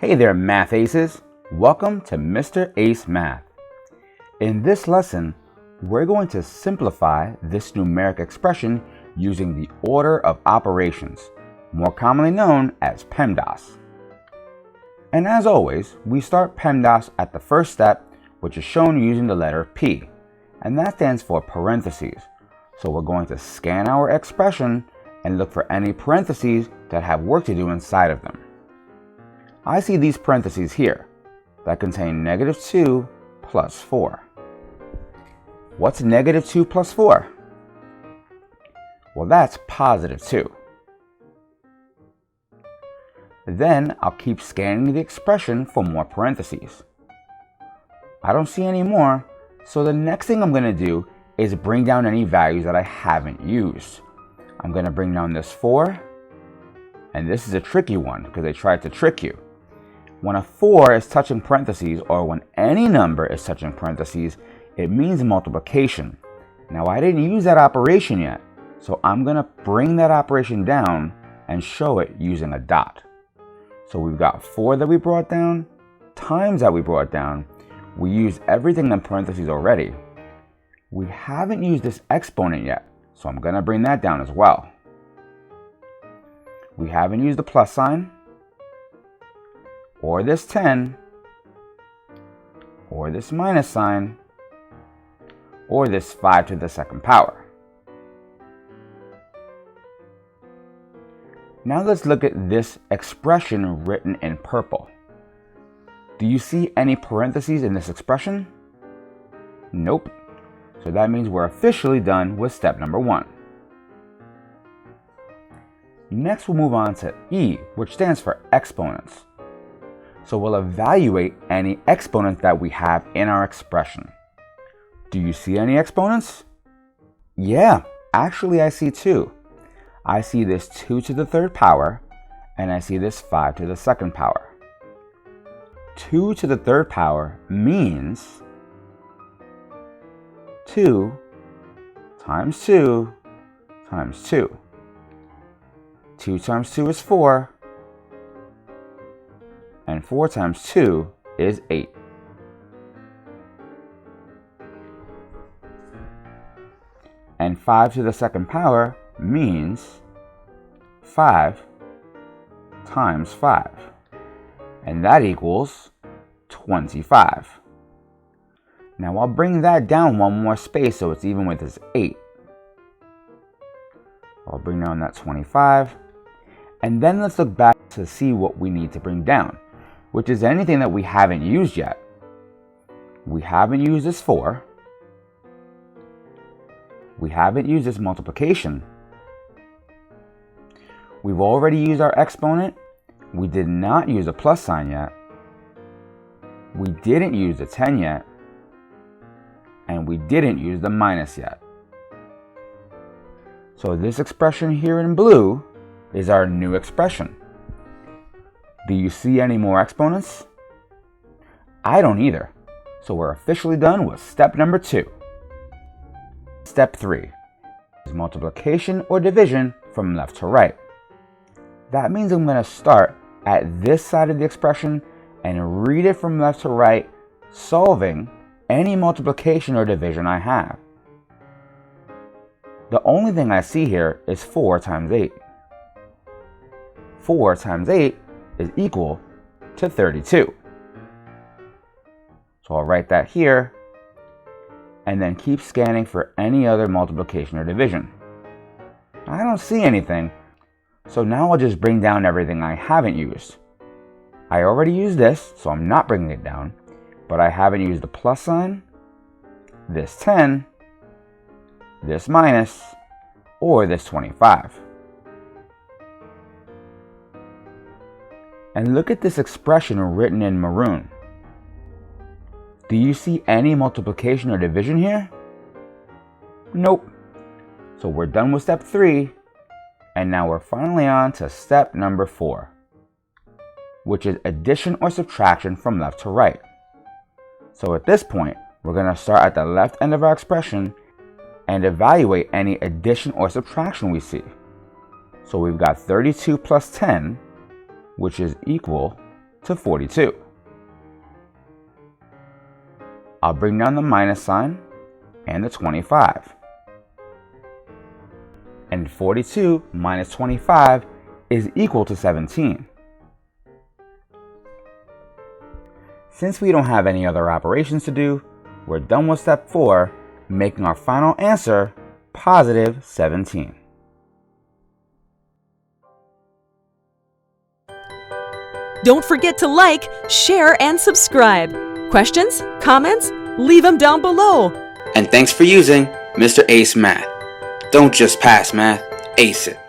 Hey there, math aces! Welcome to Mr. Ace Math. In this lesson, we're going to simplify this numeric expression using the order of operations, more commonly known as PEMDAS. And as always, we start PEMDAS at the first step, which is shown using the letter P, and that stands for parentheses. So we're going to scan our expression and look for any parentheses that have work to do inside of them. I see these parentheses here that contain -2 plus 4. What's -2 plus 4? Well, that's +2. Then I'll keep scanning the expression for more parentheses. I don't see any more, so the next thing I'm going to do is bring down any values that I haven't used. I'm going to bring down this 4, and this is a tricky one because they tried to trick you. When a 4 is touching parentheses, or when any number is touching parentheses, it means multiplication. Now I didn't use that operation yet, so I'm going to bring that operation down and show it using a dot. So we've got 4 that we brought down, times that we brought down. We used everything in parentheses already. We haven't used this exponent yet, so I'm going to bring that down as well. We haven't used the plus sign, or this 10, or this minus sign, or this 5 to the second power. Now let's look at this expression written in purple. Do you see any parentheses in this expression? Nope. So that means we're officially done with step number 1. Next we'll move on to E, which stands for exponents. So we'll evaluate any exponent that we have in our expression. Do you see any exponents? Yeah, actually I see 2. I see this 2 to the third power, and I see this 5 to the second power. 2 to the third power means 2 times 2 times 2. 2 times 2 is 4. And 4 times 2 is 8. And 5 to the second power means 5 times 5. And that equals 25. Now I'll bring that down one more space so it's even with this 8. I'll bring down that 25. And then let's look back to see what we need to bring down, which is anything that we haven't used yet. We haven't used this 4. We haven't used this multiplication. We've already used our exponent. We did not use a plus sign yet. We didn't use the 10 yet. And we didn't use the minus yet. So this expression here in blue is our new expression. Do you see any more exponents? I don't either. So we're officially done with step number 2. Step 3 is multiplication or division from left to right. That means I'm going to start at this side of the expression and read it from left to right, solving any multiplication or division I have. The only thing I see here is 4 times 8. 4 times 8 is equal to 32. So I'll write that here and then keep scanning for any other multiplication or division. I don't see anything, so now I'll just bring down everything I haven't used. I already used this, so I'm not bringing it down, but I haven't used the plus sign, this 10, this minus, or this 25. And look at this expression written in maroon. Do you see any multiplication or division here? Nope. So we're done with step 3, and now we're finally on to step number 4, which is addition or subtraction from left to right. So at this point, we're going to start at the left end of our expression and evaluate any addition or subtraction we see. So we've got 32 plus 10, which is equal to 42. I'll bring down the minus sign and the 25. And 42 minus 25 is equal to 17. Since we don't have any other operations to do, we're done with step 4, making our final answer positive 17. Don't forget to like, share, and subscribe. Questions? Comments? Leave them down below. And thanks for using Mr. Ace Math. Don't just pass math, ace it.